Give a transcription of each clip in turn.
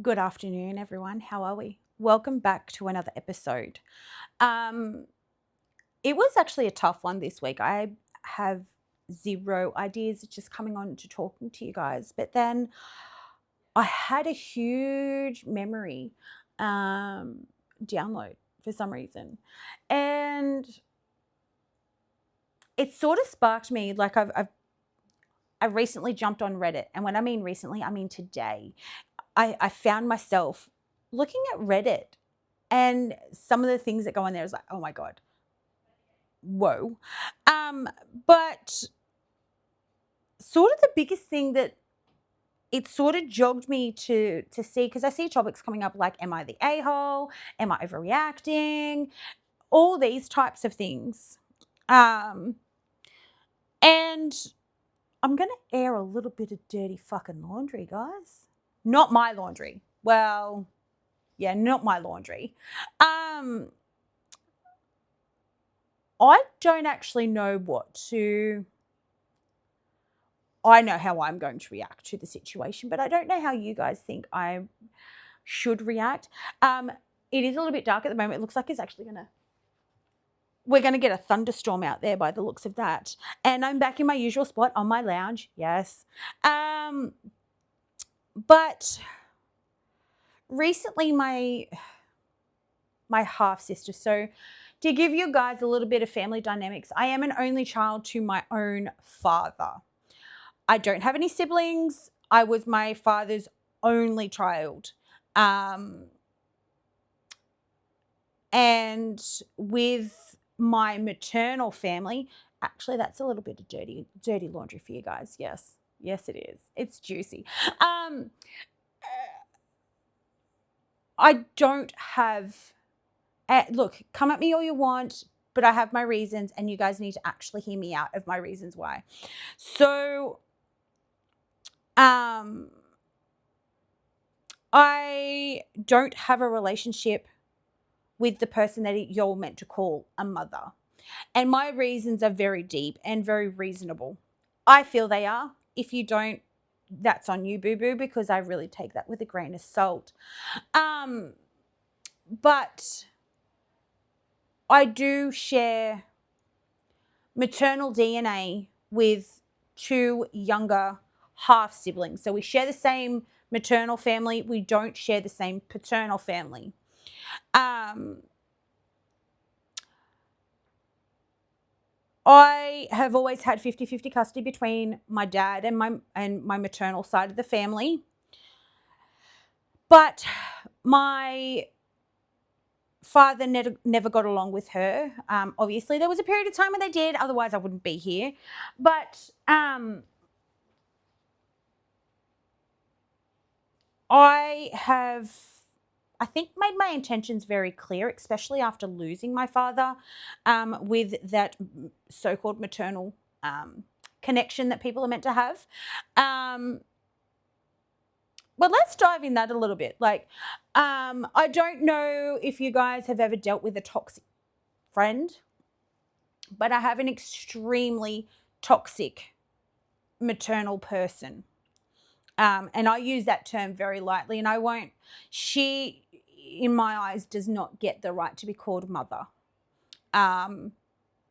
Good afternoon, everyone. How are we? Welcome back to another episode. Um, it was actually a tough one this week. I have zero ideas just coming on to talking to you guys, but then I had a huge memory um, download for some reason, and it sort of sparked me. Like I've recently jumped on Reddit, and when I mean recently, I mean today. I found myself looking at Reddit. And some of the things that go on there is like, oh my God, whoa. Um, but sort of the biggest thing that it sort of jogged me to see, because I see topics coming up like, am I the a-hole? Am I overreacting? All these types of things. Um, and I'm gonna air a little bit of dirty fucking laundry, guys. Not my laundry. Well, yeah, not my laundry. Um, I don't actually know what to. I know how I'm going to react to the situation, but I don't know how you guys think I should react. Um, it is a little bit dark at the moment. It looks like it's actually we're gonna get a thunderstorm out there by the looks of that. And I'm back in my usual spot on my lounge. Yes. But recently my half sister. So to give you guys a little bit of family dynamics, I am an only child to my own father. I don't have any siblings. I was my father's only child. Um, and with my maternal family, actually, that's a little bit of dirty laundry for you guys. Yes. Yes, it is. It's juicy. Um, I don't have, look, come at me all you want, but I have my reasons, and you guys need to actually hear me out of my reasons why. So, um, I don't have a relationship with the person that you're meant to call a mother. And my reasons are very deep and very reasonable. I feel they are. If you don't, that's on you, boo boo, because I really take that with a grain of salt. Um, but I do share maternal DNA with two younger half siblings. So we share the same maternal family, we don't share the same paternal family. Um, I have always had 50-50 custody between my dad and my maternal side of the family. But my father never got along with her. Obviously, there was a period of time when they did, otherwise I wouldn't be here. But I have, I think, made my intentions very clear, especially after losing my father, with that so-called maternal connection that people are meant to have. But let's dive in that a little bit. Like, I don't know if you guys have ever dealt with a toxic friend, but I have an extremely toxic maternal person. And I use that term very lightly, and I won't. She, in my eyes, does not get the right to be called mother.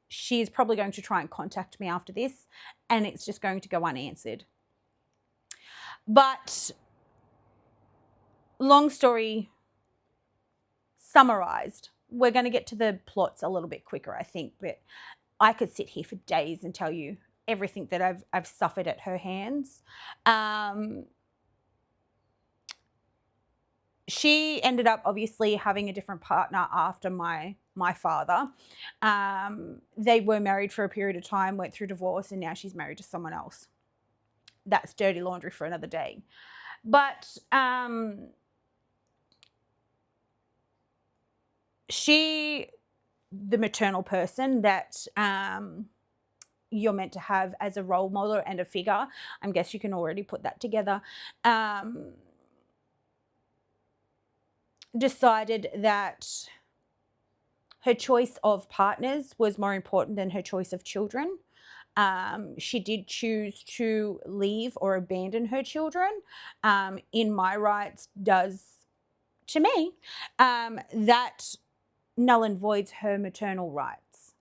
She is probably going to try and contact me after this, and it's just going to go unanswered. But long story summarized, we're going to get to the plots a little bit quicker, I think, but I could sit here for days and tell you everything that I've suffered at her hands. She ended up obviously having a different partner after my father. They were married for a period of time, went through divorce, and now she's married to someone else. That's dirty laundry for another day. But she, the maternal person that you're meant to have as a role model and a figure, I guess you can already put that together, decided that her choice of partners was more important than her choice of children. She did choose to leave or abandon her children. In my rights does to me, that null and voids her maternal rights.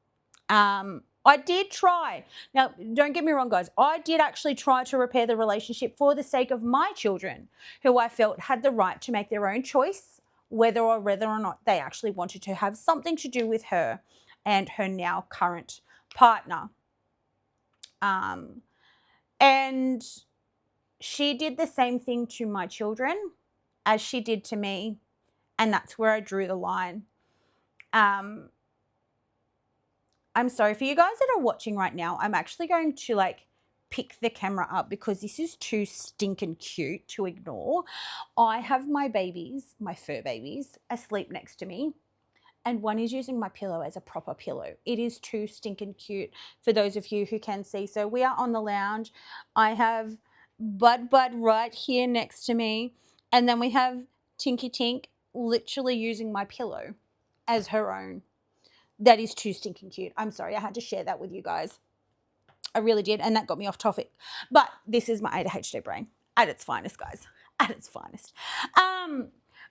I did try. Now, don't get me wrong, guys. I did actually try to repair the relationship for the sake of my children, who I felt had the right to make their own choice, whether or not they actually wanted to have something to do with her and her now current partner. And she did the same thing to my children as she did to me, and that's where I drew the line. I'm sorry for you guys that are watching right now. I'm actually going to pick the camera up because this is too stinking cute to ignore. I have my babies, my fur babies, asleep next to me, and one is using my pillow as a proper pillow. It is too stinking cute for those of you who can see. So we are on the lounge. I have Bud right here next to me, and then we have Tinky Tink literally using my pillow as her own. That is too stinking cute. I'm sorry, I had to share that with you guys. I really did, and that got me off topic. But this is my ADHD brain at its finest, guys, at its finest.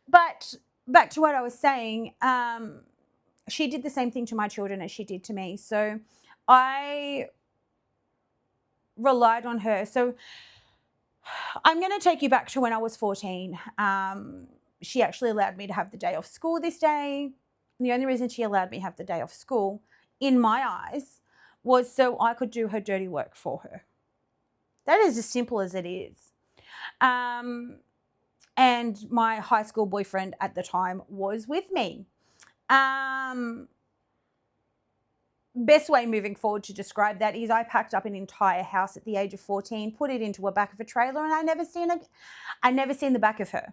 But back to what I was saying, she did the same thing to my children as she did to me. So I relied on her. So I'm going to take you back to when I was 14. She actually allowed me to have the day off school this day. And the only reason she allowed me to have the day off school, in my eyes, was so I could do her dirty work for her. That is as simple as it is. And my high school boyfriend at the time was with me. Best way moving forward to describe that is I packed up an entire house at the age of 14, put it into a back of a trailer, and I never seen the back of her.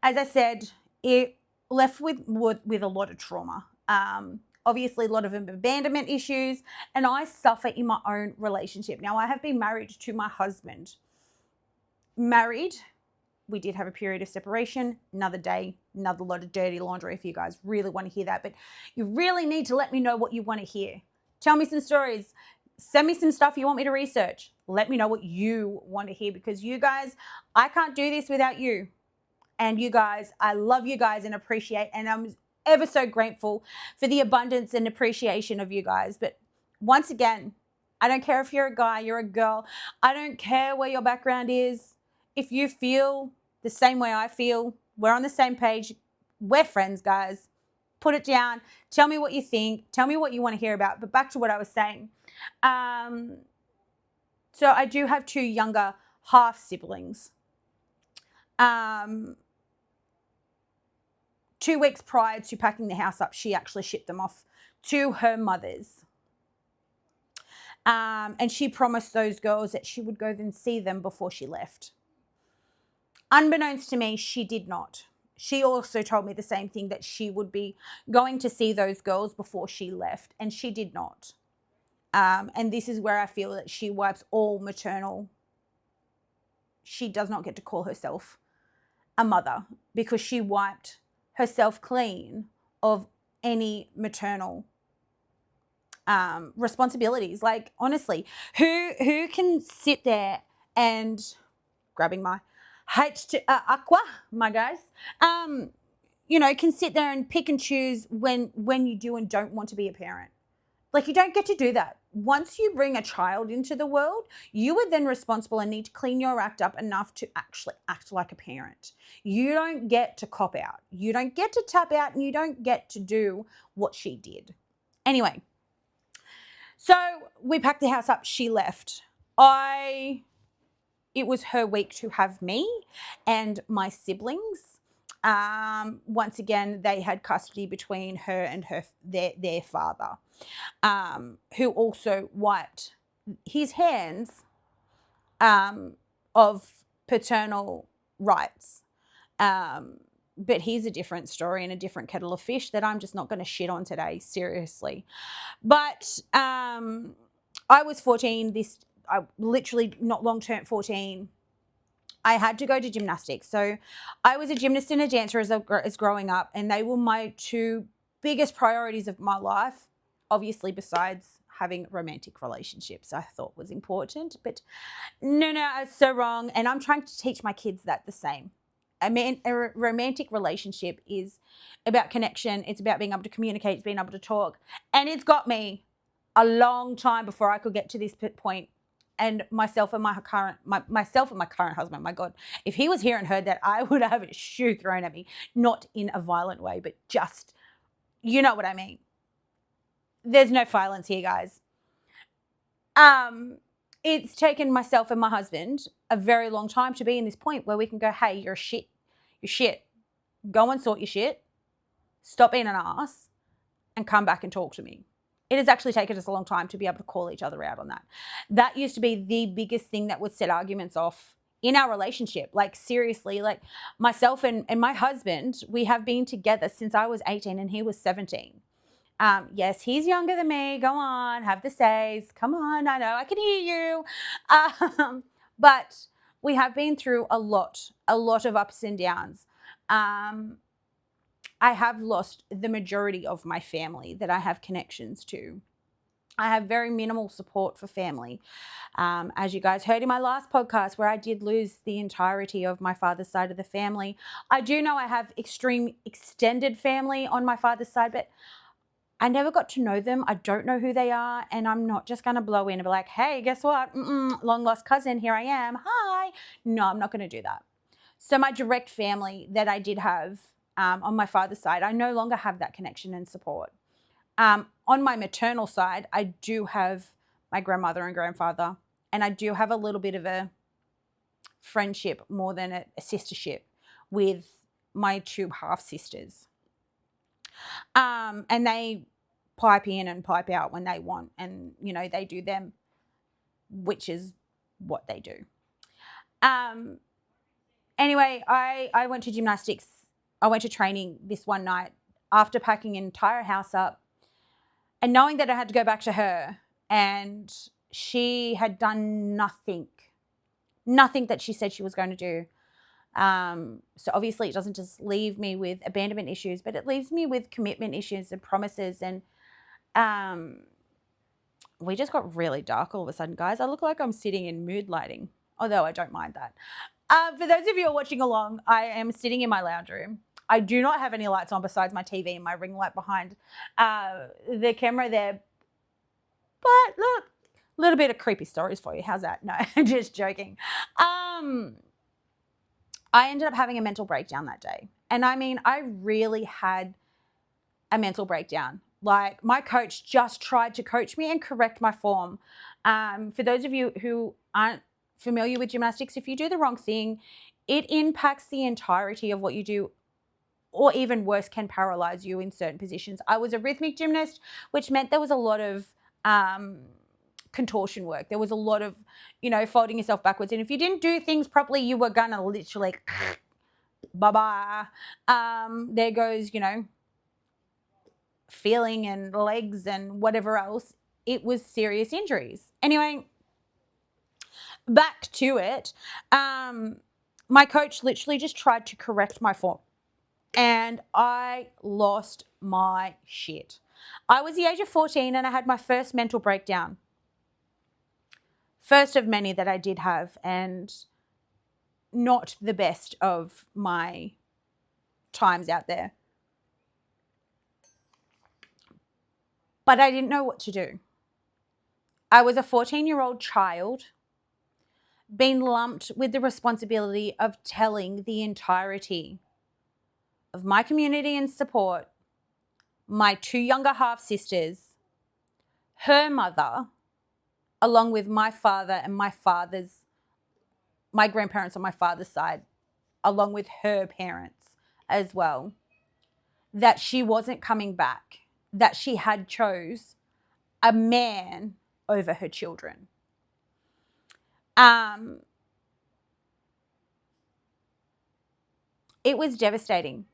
As I said, it left with a lot of trauma. Obviously, a lot of abandonment issues, and I suffer in my own relationship. Now, I have been married to my husband. Married, we did have a period of separation, another day, another lot of dirty laundry if you guys really want to hear that. But you really need to let me know what you want to hear. Tell me some stories. Send me some stuff you want me to research. Let me know what you want to hear, because you guys, I can't do this without you. And you guys, I love you guys and appreciate, and I'm ever so grateful for the abundance and appreciation of you guys. But once again, I don't care if you're a guy, you're a girl. I don't care where your background is. If you feel the same way I feel, we're on the same page. We're friends, guys. Put it down. Tell me what you think. Tell me what you want to hear about. But back to what I was saying. So I do have two younger half siblings. 2 weeks prior to packing the house up, she actually shipped them off to her mother's. And she promised those girls that she would go and see them before she left. Unbeknownst to me, she did not. She also told me the same thing, that she would be going to see those girls before she left, and she did not. And this is where I feel that she wipes all maternal. She does not get to call herself a mother, because she wiped herself clean of any maternal responsibilities. Like, honestly, who can sit there and, grabbing my aqua, my guys, can sit there and pick and choose when you do and don't want to be a parent. Like, you don't get to do that. Once you bring a child into the world, you are then responsible and need to clean your act up enough to actually act like a parent. You don't get to cop out. You don't get to tap out, and you don't get to do what she did. Anyway, so we packed the house up. She left. It was her week to have me and my siblings. Once again, they had custody between her and their father, who also wiped his hands of paternal rights. But here's a different story and a different kettle of fish that I'm just not going to shit on today, seriously. But I was 14. I literally not long turned 14. I had to go to gymnastics. So I was a gymnast and a dancer as growing up, and they were my two biggest priorities of my life, obviously besides having romantic relationships, I thought was important. But no, I was so wrong. And I'm trying to teach my kids that the same. A romantic relationship is about connection. It's about being able to communicate, it's being able to talk. And it's got me a long time before I could get to this point. And myself and my current husband, my God, if he was here and heard that, I would have a shoe thrown at me, not in a violent way, but just, you know what I mean. There's no violence here, guys. It's taken myself and my husband a very long time to be in this point where we can go, hey, you're shit. You're shit. Go and sort your shit. Stop being an ass and come back and talk to me. It has actually taken us a long time to be able to call each other out on that. That used to be the biggest thing that would set arguments off in our relationship. Like, seriously, like myself and my husband, we have been together since I was 18 and he was 17. Yes, he's younger than me. Go on, have the says. Come on, I know, I can hear you. But we have been through a lot of ups and downs. I have lost the majority of my family that I have connections to. I have very minimal support for family. As you guys heard in my last podcast where I did lose the entirety of my father's side of the family, I do know I have extreme extended family on my father's side, but I never got to know them. I don't know who they are, and I'm not just going to blow in and be like, hey, guess what? Long lost cousin, here I am. Hi. No, I'm not going to do that. So my direct family that I did have on my father's side, I no longer have that connection and support. On my maternal side, I do have my grandmother and grandfather, and I do have a little bit of a friendship more than a sistership with my two half sisters. And they pipe in and pipe out when they want, and you know, they do them, which is what they do. Anyway, I went to gymnastics. I went to training this one night after packing an entire house up and knowing that I had to go back to her, and she had done nothing that she said she was going to do. So obviously it doesn't just leave me with abandonment issues, but it leaves me with commitment issues and promises. And we just got really dark all of a sudden, guys. I look like I'm sitting in mood lighting, although I don't mind that. For those of you who are watching along, I am sitting in my lounge room. I do not have any lights on besides my TV and my ring light behind the camera there. But look, a little bit of creepy stories for you. How's that? No, just joking. I ended up having a mental breakdown that day. And I mean, I really had a mental breakdown. Like, my coach just tried to coach me and correct my form. For those of you who aren't familiar with gymnastics, if you do the wrong thing, it impacts the entirety of what you do, or even worse, can paralyze you in certain positions. I was a rhythmic gymnast, which meant there was a lot of contortion work. There was a lot of, you know, folding yourself backwards. And if you didn't do things properly, you were gonna literally bye-bye. There goes, you know, feeling and legs and whatever else. It was serious injuries. Anyway, back to it. My coach literally just tried to correct my form, and I lost my shit. I was the age of 14 and I had my first mental breakdown. First of many that I did have, and not the best of my times out there. But I didn't know what to do. I was a 14-year-old child being lumped with the responsibility of telling the entirety of my community and support, my two younger half sisters, her mother, along with my father and my grandparents on my father's side, along with her parents as well, that she wasn't coming back, that she had chose a man over her children. It was devastating.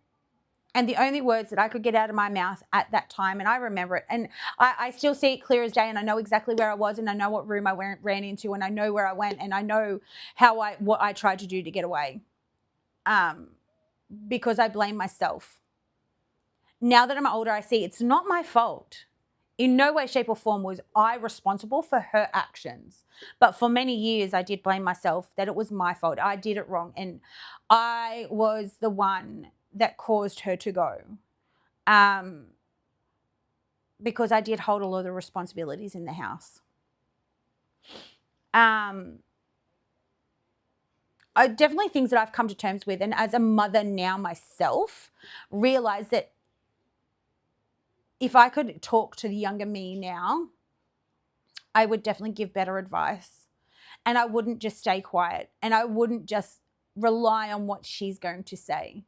And the only words that I could get out of my mouth at that time, and I remember it, and I still see it clear as day, and I know exactly where I was, and I know what room I ran into, and I know where I went, and I know what I tried to do to get away, because I blame myself. Now that I'm older, I see it's not my fault. in no way, shape, or form was I responsible for her actions. But for many years, I did blame myself that it was my fault. I did it wrong. And I was the one that caused her to go. Because I did hold a lot of the responsibilities in the house. I definitely things that I've come to terms with, and as a mother now myself, realize that if I could talk to the younger me now, I would definitely give better advice, and I wouldn't just stay quiet, and I wouldn't just rely on what she's going to say.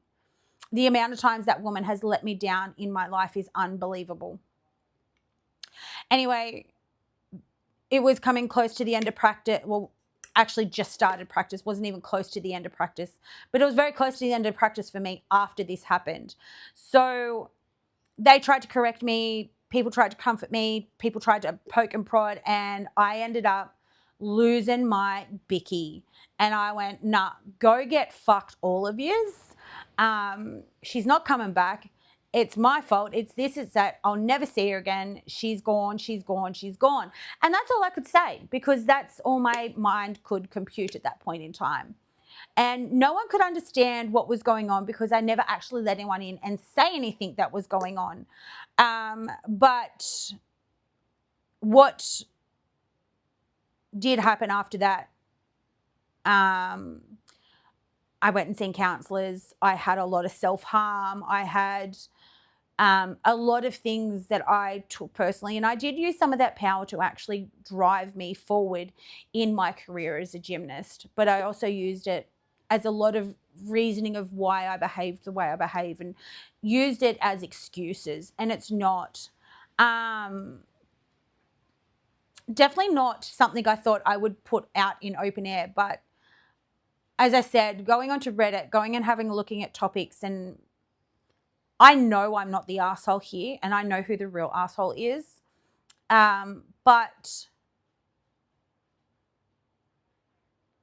The amount of times that woman has let me down in my life is unbelievable. Anyway, it was coming close to the end of practice. Well, actually just started practice, wasn't even close to the end of practice, but it was very close to the end of practice for me after this happened. So they tried to correct me, people tried to comfort me, people tried to poke and prod, and I ended up losing my bicky. And I went, nah, go get fucked, all of yous. She's not coming back. It's my fault. It's this, it's that. I'll never see her again. She's gone, she's gone, she's gone. And that's all I could say, because that's all my mind could compute at that point in time. And no one could understand what was going on because I never actually let anyone in and say anything that was going on. But what did happen after that, I went and seen counsellors. I had a lot of self-harm. I had a lot of things that I took personally, and I did use some of that power to actually drive me forward in my career as a gymnast. But I also used it as a lot of reasoning of why I behaved the way I behave, and used it as excuses. And it's not, definitely not something I thought I would put out in open air. But as I said, going onto Reddit, going and having a looking at topics, and I know I'm not the asshole here, and I know who the real asshole is. But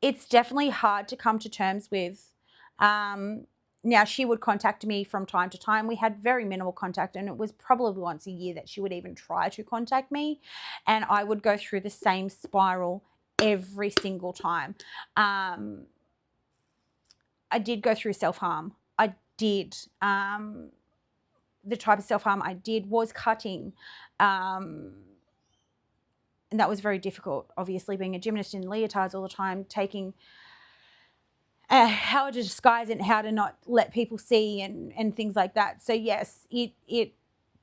it's definitely hard to come to terms with. Now, she would contact me from time to time. We had very minimal contact, and it was probably once a year that she would even try to contact me. And I would go through the same spiral every single time. I did go through self-harm. I did. The type of self-harm I did was cutting. And that was very difficult, obviously, being a gymnast in leotards all the time, taking how to disguise it and how to not let people see and things like that. So, yes, it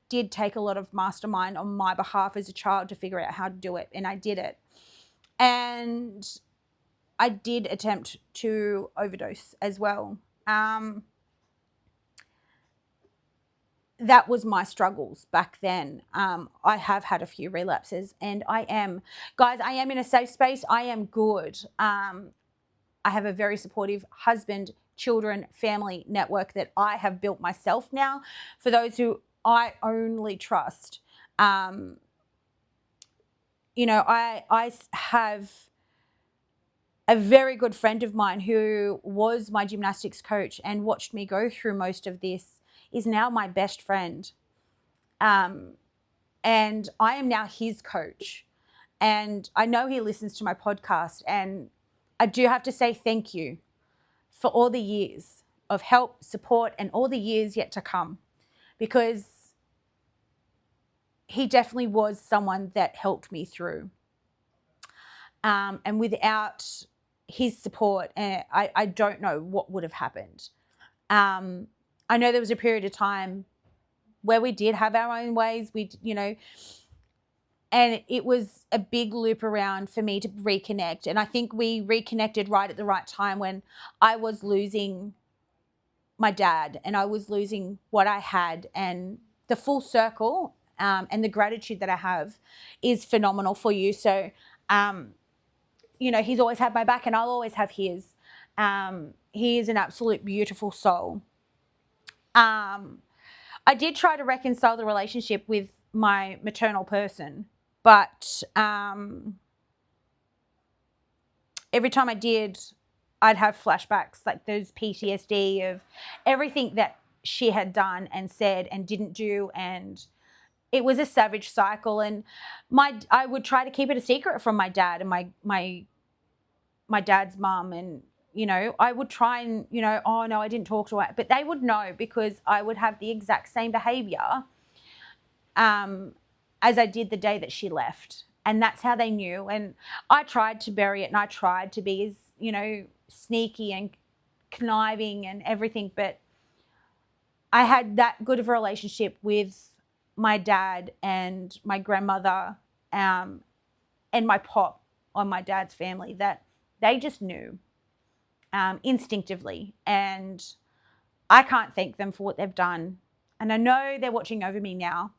did take a lot of mastermind on my behalf as a child to figure out how to do it, and I did it. And I did attempt to overdose as well. That was my struggles back then. I have had a few relapses, and I am in a safe space. I am good. I have a very supportive husband, children, family network that I have built myself now. For those who I only trust, I have a very good friend of mine who was my gymnastics coach and watched me go through most of this, is now my best friend. And I am now his coach. And I know he listens to my podcast, and I do have to say thank you for all the years of help, support, and all the years yet to come, because he definitely was someone that helped me through. And without his support, I don't know what would have happened. I know there was a period of time where we did have our own ways, and it was a big loop around for me to reconnect. And I think we reconnected right at the right time when I was losing my dad and I was losing what I had, and the full circle and the gratitude that I have is phenomenal for you. So, he's always had my back, and I'll always have his. He is an absolute beautiful soul. I did try to reconcile the relationship with my maternal person, but every time I did, I'd have flashbacks, like those PTSD of everything that she had done and said and didn't do, and it was a savage cycle, and I would try to keep it a secret from my dad and my dad's mum, and I would try and oh no, I didn't talk to her, but they would know because I would have the exact same behavior as I did the day that she left, and that's how they knew. And I tried to bury it, and I tried to be as sneaky and conniving and everything, but I had that good of a relationship with my dad and my grandmother and my pop on my dad's family that they just knew instinctively. And I can't thank them for what they've done. And I know they're watching over me now,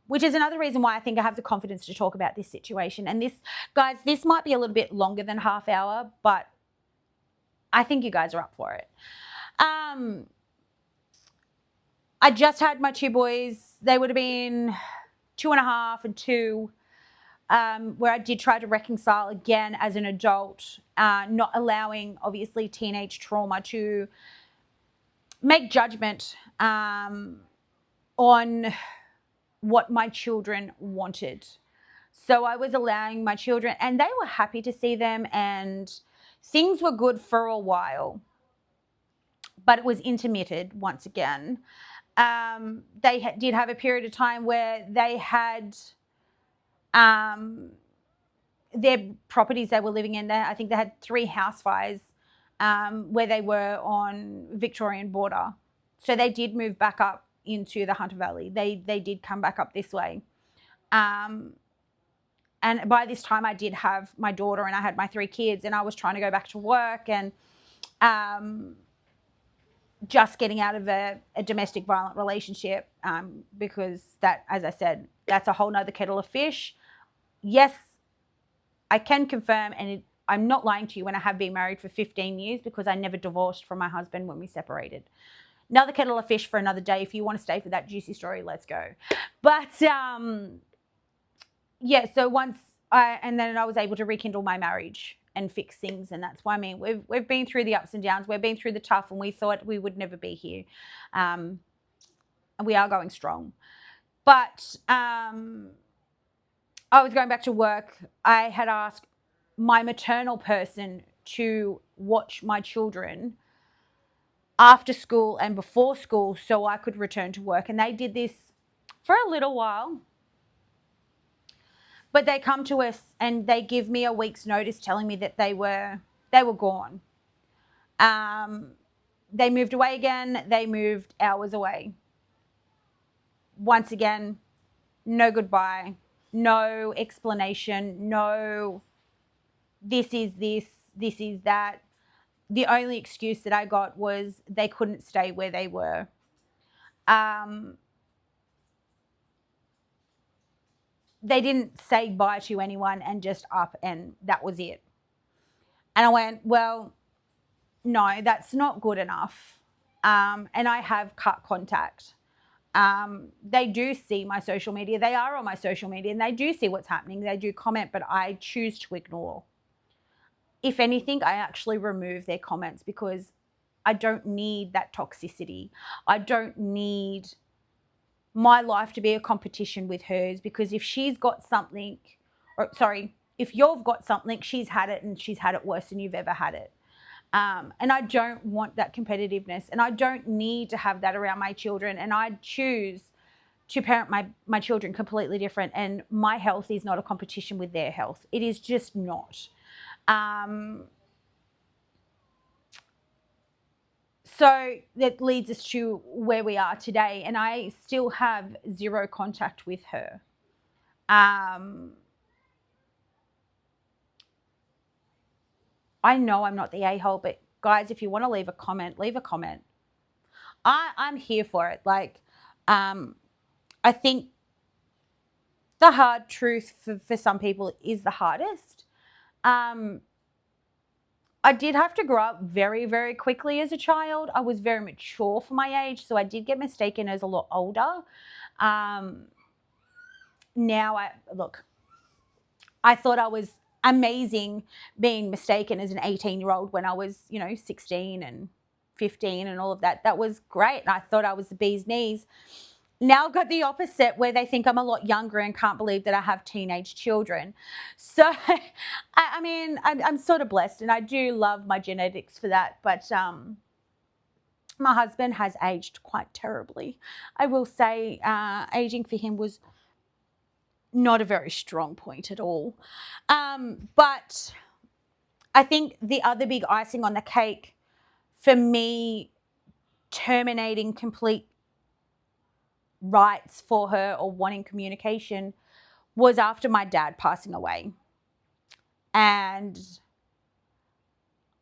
which is another reason why I think I have the confidence to talk about this situation. And this, guys, this might be a little bit longer than half hour, but I think you guys are up for it. I just had my two boys. They would have been 2.5 and 2, where I did try to reconcile again as an adult, not allowing, obviously, teenage trauma to make judgment on what my children wanted. So I was allowing my children, and they were happy to see them, and things were good for a while, but it was intermittent once again. They did have a period of time where they had their properties they were living in there. I think they had 3 house fires where they were on Victorian border. So they did move back up into the Hunter Valley. They did come back up this way. And by this time I did have my daughter and I had my 3 kids, and I was trying to go back to work and just getting out of a domestic violent relationship because that, as I said, that's a whole nother kettle of fish. Yes, I can confirm, and I'm not lying to you when I have been married for 15 years because I never divorced from my husband when we separated. Another kettle of fish for another day. If you want to stay for that juicy story, let's go. But yeah, so and then I was able to rekindle my marriage and fix things, and that's why we've been through the ups and downs, we've been through the tough, and we thought we would never be here, and we are going strong. But I was going back to work. I had asked my maternal person to watch my children after school and before school so I could return to work, and they did this for a little while. But they come to us and they give me a week's notice telling me that they were gone. They moved away again. They moved hours away. Once again, no goodbye, no explanation, no this is that. The only excuse that I got was they couldn't stay where they were. They didn't say bye to anyone and just up, and that was it. And I went, well, no, that's not good enough. And I have cut contact. They do see my social media. They are on my social media and they do see what's happening. They do comment, but I choose to ignore. If anything, I actually remove their comments because I don't need that toxicity. I don't need my life to be a competition with hers, because if she's got something, if you've got something, she's had it, and she's had it worse than you've ever had it. And I don't want that competitiveness, and I don't need to have that around my children. And I choose to parent my children completely different, and my health is not a competition with their health. It is just not. So that leads us to where we are today, and I still have zero contact with her. I know I'm not the a-hole, but guys, if you want to leave a comment, leave a comment. I'm here for it. I think the hard truth for some people is the hardest. I did have to grow up very, very quickly as a child. I was very mature for my age, so I did get mistaken as a lot older. Now, I thought I was amazing being mistaken as an 18-year-old when I was, 16 and 15 and all of that. That was great. And I thought I was the bee's knees. now I've got the opposite where they think I'm a lot younger and can't believe that I have teenage children. So, I mean, I'm sort of blessed and I do love my genetics for that. But my husband has aged quite terribly. I will say aging for him was not a very strong point at all. But I think the other big icing on the cake for me terminating complete rights for her or wanting communication was after my dad passing away. And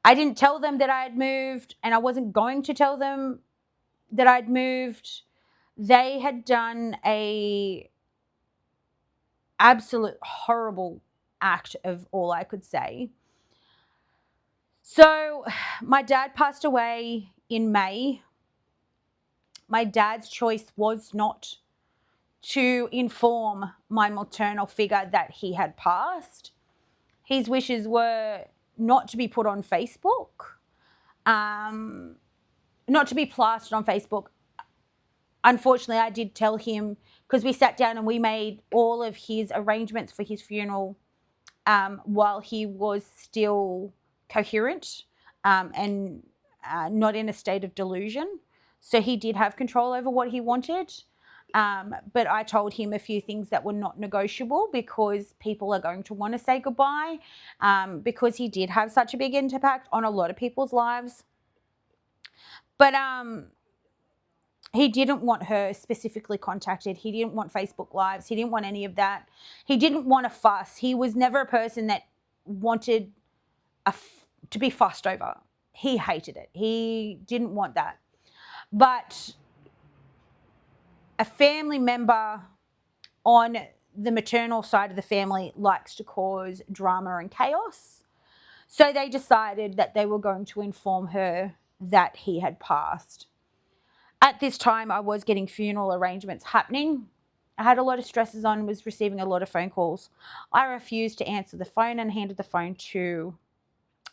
I didn't tell them that I had moved, and I wasn't going to tell them that I'd moved. They had done a absolute horrible act of all I could say. So my dad passed away in May. My dad's choice was not to inform my maternal figure that he had passed. His wishes were not to be put on Facebook, not to be plastered on Facebook. Unfortunately, I did tell him, because we sat down and we made all of his arrangements for his funeral while he was still coherent and not in a state of delusion. So he did have control over what he wanted. But I told him a few things that were not negotiable because people are going to want to say goodbye because he did have such a big impact on a lot of people's lives. But he didn't want her specifically contacted. He didn't want Facebook Lives. He didn't want any of that. He didn't want a fuss. He was never a person that wanted to be fussed over. He hated it. He didn't want that. But a family member on the maternal side of the family likes to cause drama and chaos. So they decided that they were going to inform her that he had passed. At this time, I was getting funeral arrangements happening. I had a lot of stresses on, was receiving a lot of phone calls. I refused to answer the phone and handed the phone to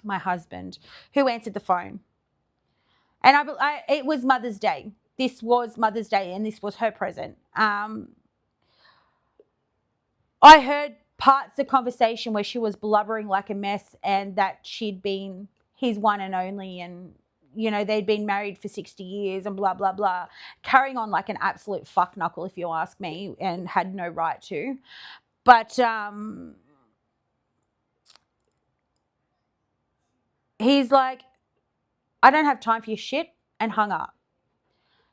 my husband, who answered the phone. And it was Mother's Day. This was Mother's Day and this was her present. I heard parts of the conversation where she was blubbering like a mess and that she'd been his one and only and, you know, they'd been married for 60 years and blah, blah, blah, carrying on like an absolute fuck knuckle, if you ask me, and had no right to. But he's like, I don't have time for your shit, and hung up.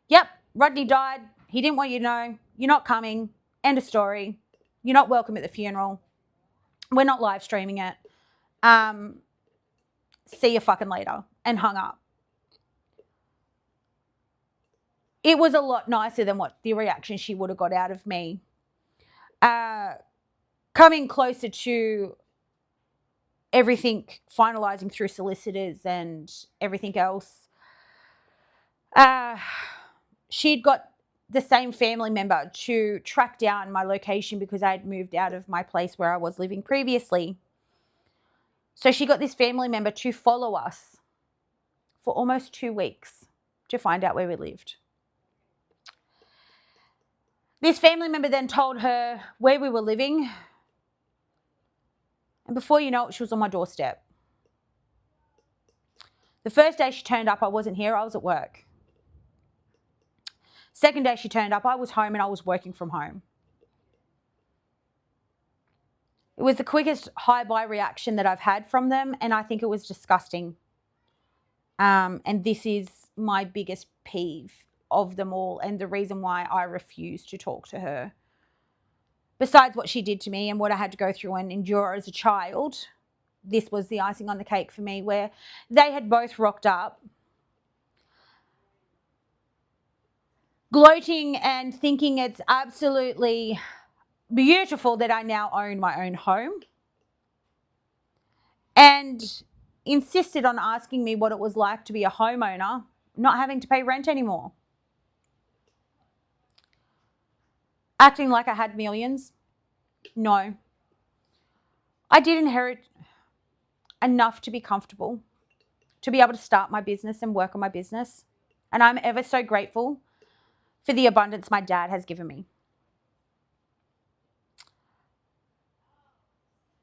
Yep, Rodney died. He didn't want you to know. You're not coming. End of story. You're not welcome at the funeral. We're not live streaming it. See you fucking later. And hung up. It was a lot nicer than what the reaction she would have got out of me. Coming closer to everything finalising through solicitors and everything else, she'd got the same family member to track down my location because I had moved out of my place where I was living previously. So she got this family member to follow us for almost 2 weeks to find out where we lived. This family member then told her where we were living, and before you know it, she was on my doorstep. The first day she turned up, I wasn't here, I was at work. Second day she turned up, I was home and I was working from home. It was the quickest hi-bye reaction that I've had from them, and I think it was disgusting. And this is my biggest peeve of them all and the reason why I refuse to talk to her. Besides what she did to me and what I had to go through and endure as a child, this was the icing on the cake for me, where they had both rocked up, gloating and thinking it's absolutely beautiful that I now own my own home, and insisted on asking me what it was like to be a homeowner, not having to pay rent anymore. Acting like I had millions. No. I did inherit enough to be comfortable, to be able to start my business and work on my business. And I'm ever so grateful for the abundance my dad has given me.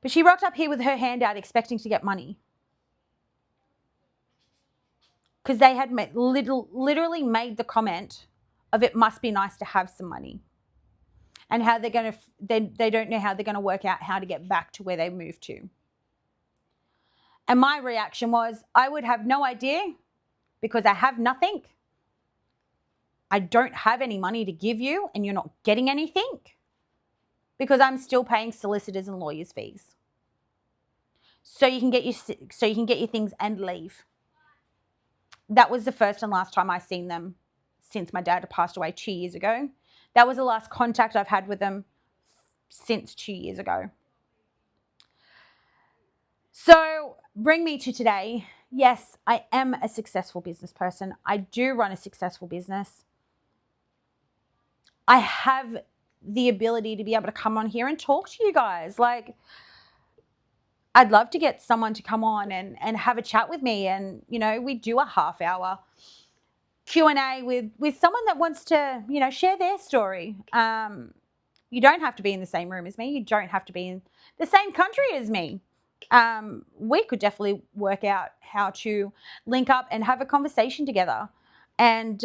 But she rocked up here with her hand out expecting to get money. Because they had literally made the comment of it must be nice to have some money. And how they're going to, they don't know how they're going to work out how to get back to where they moved to. And my reaction was, I would have no idea because I have nothing. I don't have any money to give you and you're not getting anything because I'm still paying solicitors and lawyers' fees. So you can get your things and leave. That was the first and last time I seen them since my dad passed away 2 years ago. That was the last contact I've had with them since 2 years ago. So bring me to today. Yes, I am a successful business person. I do run a successful business. I have the ability to be able to come on here and talk to you guys. Like, I'd love to get someone to come on and have a chat with me. And, you know, we do a half-hour Q&A with someone that wants to, you know, share their story. You don't have to be in the same room as me. You don't have to be in the same country as me. We could definitely work out how to link up and have a conversation together and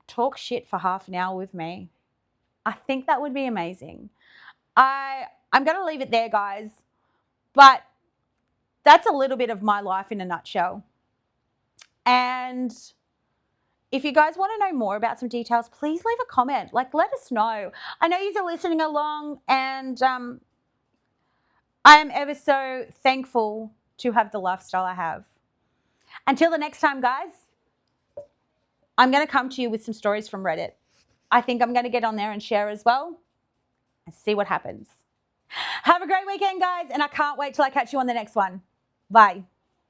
talk shit for half an hour with me. I think that would be amazing. I'm going to leave it there, guys. But that's a little bit of my life in a nutshell. And if you guys want to know more about some details, please leave a comment. Like, let us know. I know you're listening along, and I am ever so thankful to have the lifestyle I have. Until the next time, guys, I'm going to come to you with some stories from Reddit. I think I'm going to get on there and share as well and see what happens. Have a great weekend, guys, and I can't wait till I catch you on the next one. Bye.